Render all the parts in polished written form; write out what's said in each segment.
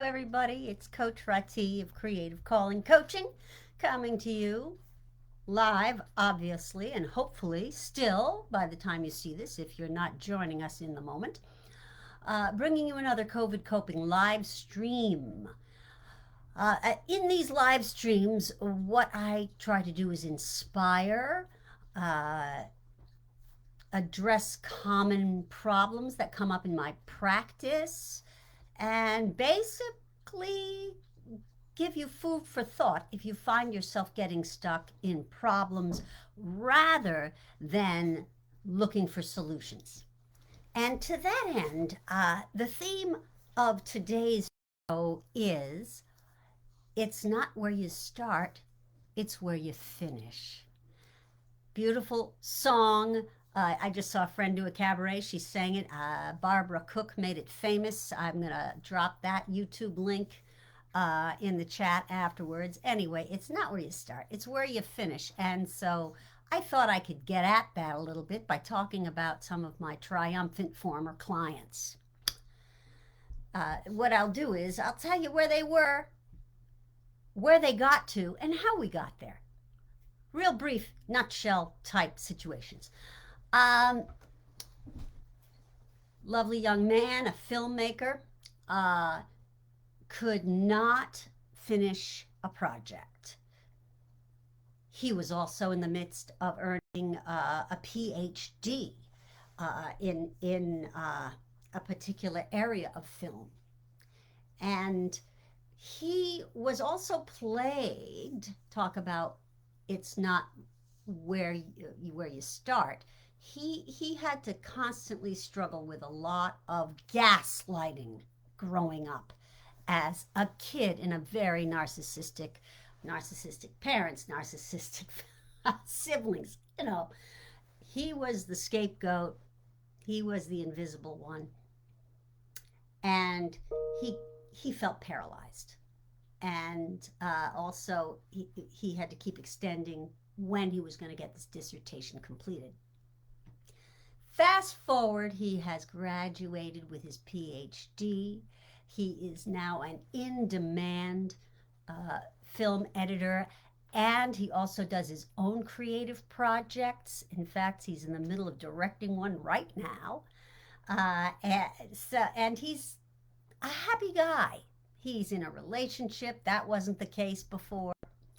everybody. It's Coach Rahti of Creative Calling Coaching coming to you live, obviously, and hopefully still by the time you see this, if you're not joining us in the moment. Bringing you another COVID coping live stream. In these live streams, what I try to do is inspire, uh, address common problems that come up in my practice, and basically give you food for thought if you find yourself getting stuck in problems rather than looking for solutions. And to that end, the theme of today's show is it's not where you start, it's where you finish. Beautiful song. I just saw a friend do a cabaret. She sang it. Barbara Cook made it famous. I'm going to drop that YouTube link in the chat afterwards. Anyway, it's not where you start, it's where you finish. And so I thought I could get at that a little bit by talking about some of my triumphant former clients. What I'll do is I'll tell you where they were, where they got to, and how we got there. Real brief, nutshell type situations. Lovely young man, a filmmaker, could not finish a project. He was also in the midst of earning a PhD in a particular area of film. And he was also plagued, talk about it's not where you start. He had to constantly struggle with a lot of gaslighting growing up as a kid in a very narcissistic parents, narcissistic siblings. He was the scapegoat. He was the invisible one, and he felt paralyzed. And also, he had to keep extending when he was going to get this dissertation completed. Fast forward, he has graduated with his PhD. He is now an in-demand film editor, and he also does his own creative projects. In fact, he's in the middle of directing one right now. And he's a happy guy. He's in a relationship. That wasn't the case before.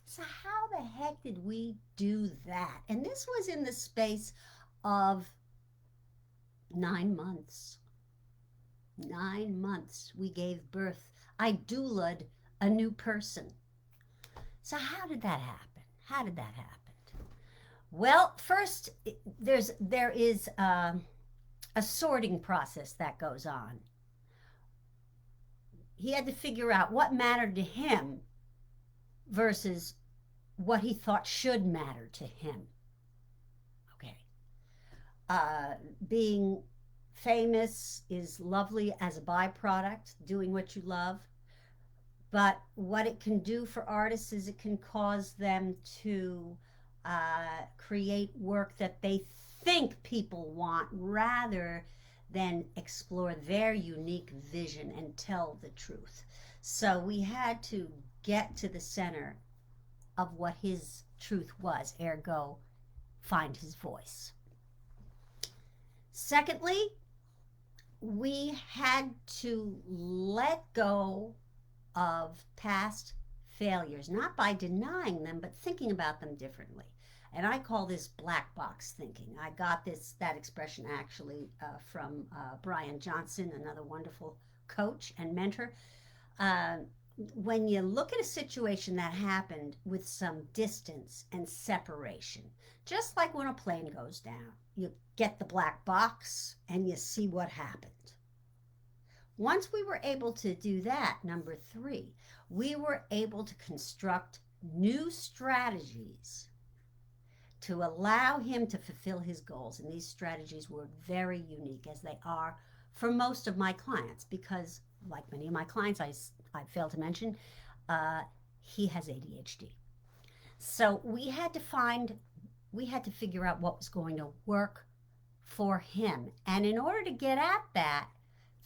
So how the heck did we do that? And this was in the space of 9 months. 9 months we gave birth. I doulaed a new person. So how did that happen? How did that happen? Well, first, there is a sorting process that goes on. He had to figure out what mattered to him versus what he thought should matter to him. Okay. Being famous is lovely as a byproduct, doing what you love. But what it can do for artists is it can cause them to create work that they think people want rather than explore their unique vision and tell the truth. So we had to get to the center of what his truth was, ergo, find his voice. Secondly, we had to let go of past failures, not by denying them, but thinking about them differently. And I call this black box thinking. I got that expression actually from Brian Johnson, another wonderful coach and mentor. When you look at a situation that happened with some distance and separation, just like when a plane goes down, you get the black box and you see what happened. Once we were able to do that, number 3, we were able to construct new strategies to allow him to fulfill his goals. And these strategies were very unique, as they are for most of my clients, because like many of my clients, I failed to mention, he has ADHD. So we had to figure out what was going to work for him. And in order to get at that,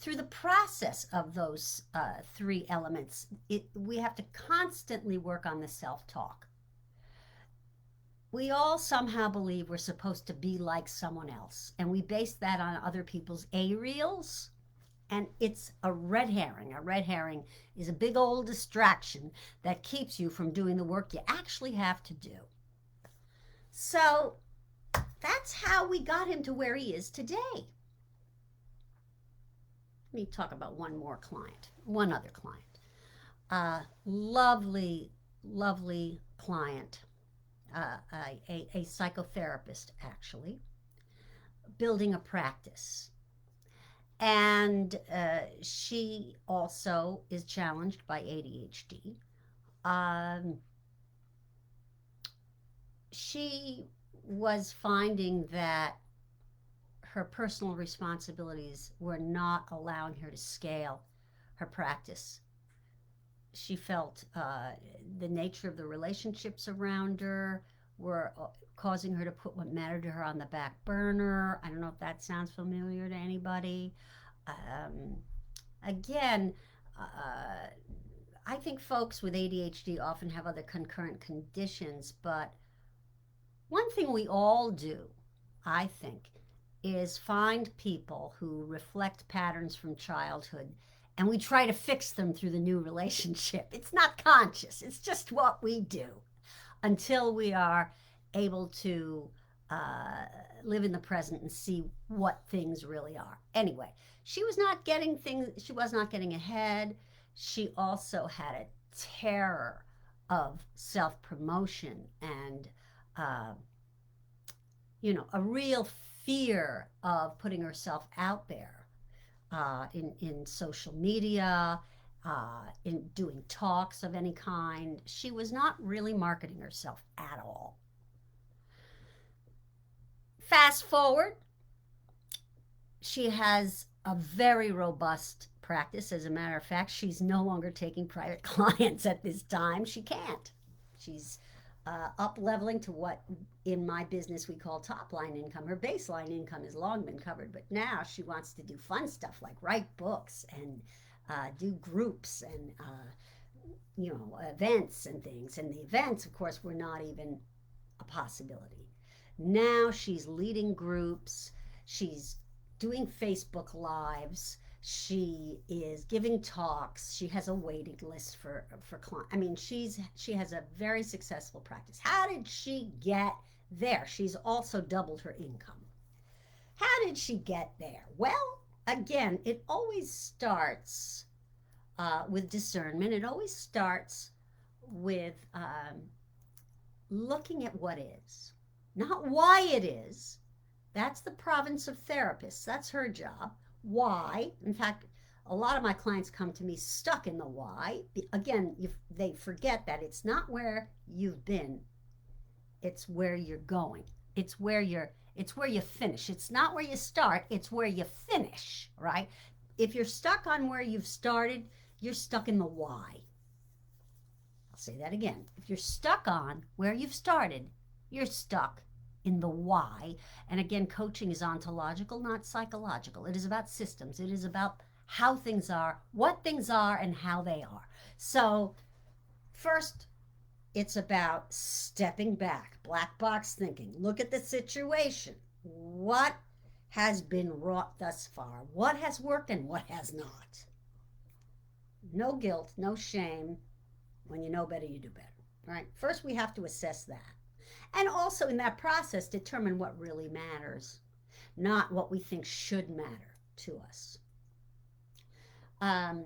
through the process of those three elements, we have to constantly work on the self-talk. We all somehow believe we're supposed to be like someone else, and we base that on other people's A-reels, and it's a red herring. A red herring is a big old distraction that keeps you from doing the work you actually have to do. So that's how we got him to where he is today. Let me talk about one other client. Lovely, lovely client, a psychotherapist, actually, building a practice. And she also is challenged by ADHD. She was finding that her personal responsibilities were not allowing her to scale her practice. She felt the nature of the relationships around her were causing her to put what mattered to her on the back burner. I don't know if that sounds familiar to anybody. Again, I think folks with ADHD often have other concurrent conditions, but one thing we all do, I think, is find people who reflect patterns from childhood, and we try to fix them through the new relationship. It's not conscious, it's just what we do until we are able to live in the present and see what things really are. Anyway, she was not getting ahead. She also had a terror of self-promotion and a real fear of putting herself out there in social media, in doing talks of any kind. She was not really marketing herself at all. Fast forward, she has a very robust practice. As a matter of fact, she's no longer taking private clients at this time. She can't. She's up leveling to what in my business we call top line income. Her baseline income has long been covered, but now she wants to do fun stuff like write books and do groups and events and things. And the events, of course, were not even a possibility. Now she's leading groups. She's doing Facebook Lives. She is giving talks. She has a waiting list for clients. I mean, she has a very successful practice. How did she get there? She's also doubled her income. How did she get there? Well, again, it always starts with discernment. It always starts with looking at what is, not why it is. That's the province of therapists. That's her job. Why? In fact, a lot of my clients come to me stuck in the why. Again, they forget that it's not where you've been, it's where you're going. It's where you finish. It's not where you start, it's where you finish, right? If you're stuck on where you've started, you're stuck in the why. I'll say that again. If you're stuck on where you've started, you're stuck in the why. And again, coaching is ontological, not psychological. It is about systems. It is about how things are, what things are, and how they are. So first, it's about stepping back, black box thinking. Look at the situation. What has been wrought thus far? What has worked and what has not? No guilt, no shame. When you know better, you do better, right? First, we have to assess that. And also in that process, determine what really matters, not what we think should matter to us. The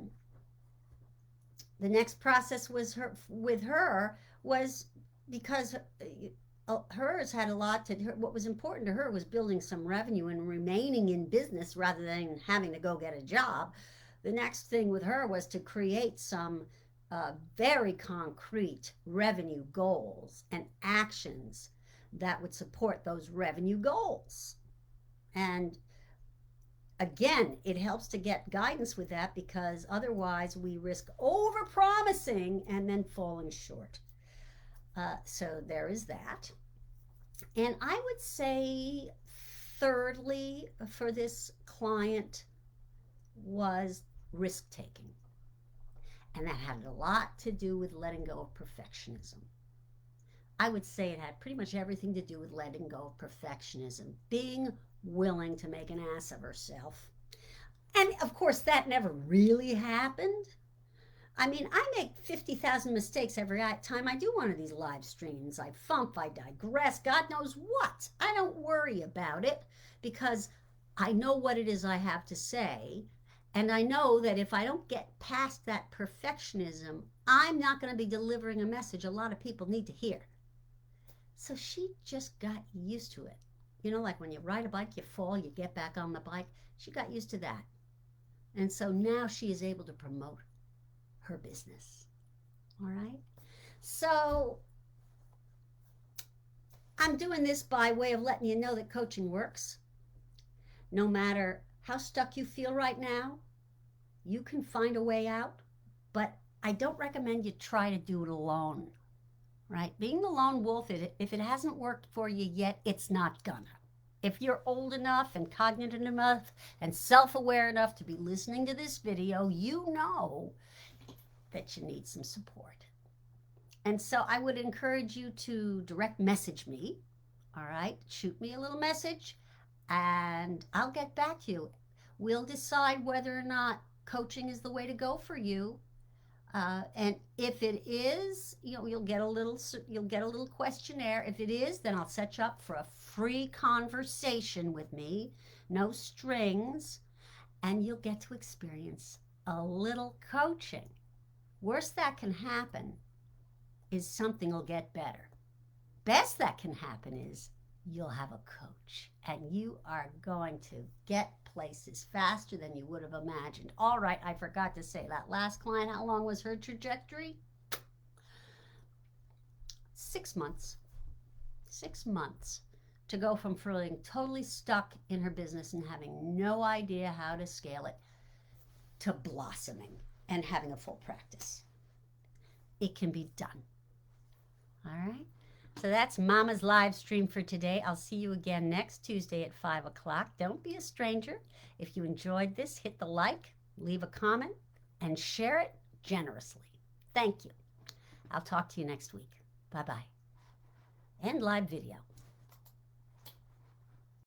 next process with her was because hers had a lot to her. What was important to her was building some revenue and remaining in business rather than having to go get a job. The next thing with her was to create some very concrete revenue goals and actions that would support those revenue goals. And again, it helps to get guidance with that, because otherwise we risk over-promising and then falling short. So there is that. And I would say, thirdly, for this client, was risk taking. And that had a lot to do with letting go of perfectionism. I would say it had pretty much everything to do with letting go of perfectionism, being willing to make an ass of herself. And of course, that never really happened. I mean, I make 50,000 mistakes every time I do one of these live streams. I fump, I digress, God knows what. I don't worry about it because I know what it is I have to say. And I know that if I don't get past that perfectionism, I'm not going to be delivering a message a lot of people need to hear. So she just got used to it. You know, like when you ride a bike, you fall, you get back on the bike. She got used to that. And so now she is able to promote her business. All right. So I'm doing this by way of letting you know that coaching works. No matter how stuck you feel right now, you can find a way out. But I don't recommend you try to do it alone. Right? Being the lone wolf, if it hasn't worked for you yet, it's not gonna. If you're old enough and cognitive enough and self-aware enough to be listening to this video, you know that you need some support. And so I would encourage you to direct message me. All right? Shoot me a little message and I'll get back to you. We'll decide whether or not coaching is the way to go for you. And if it is, you'll get a little questionnaire. If it is, then I'll set you up for a free conversation with me, no strings, and you'll get to experience a little coaching. Worst that can happen is something will get better. Best that can happen is you'll have a coach and you are going to get places faster than you would have imagined. All right, I forgot to say that last client, how long was her trajectory? 6 months. 6 months to go from feeling totally stuck in her business and having no idea how to scale it to blossoming and having a full practice. It can be done. All right. So that's Mama's live stream for today. I'll see you again next Tuesday at 5 o'clock. Don't be a stranger. If you enjoyed this, hit the like, leave a comment, and share it generously. Thank you. I'll talk to you next week. Bye-bye. And live video.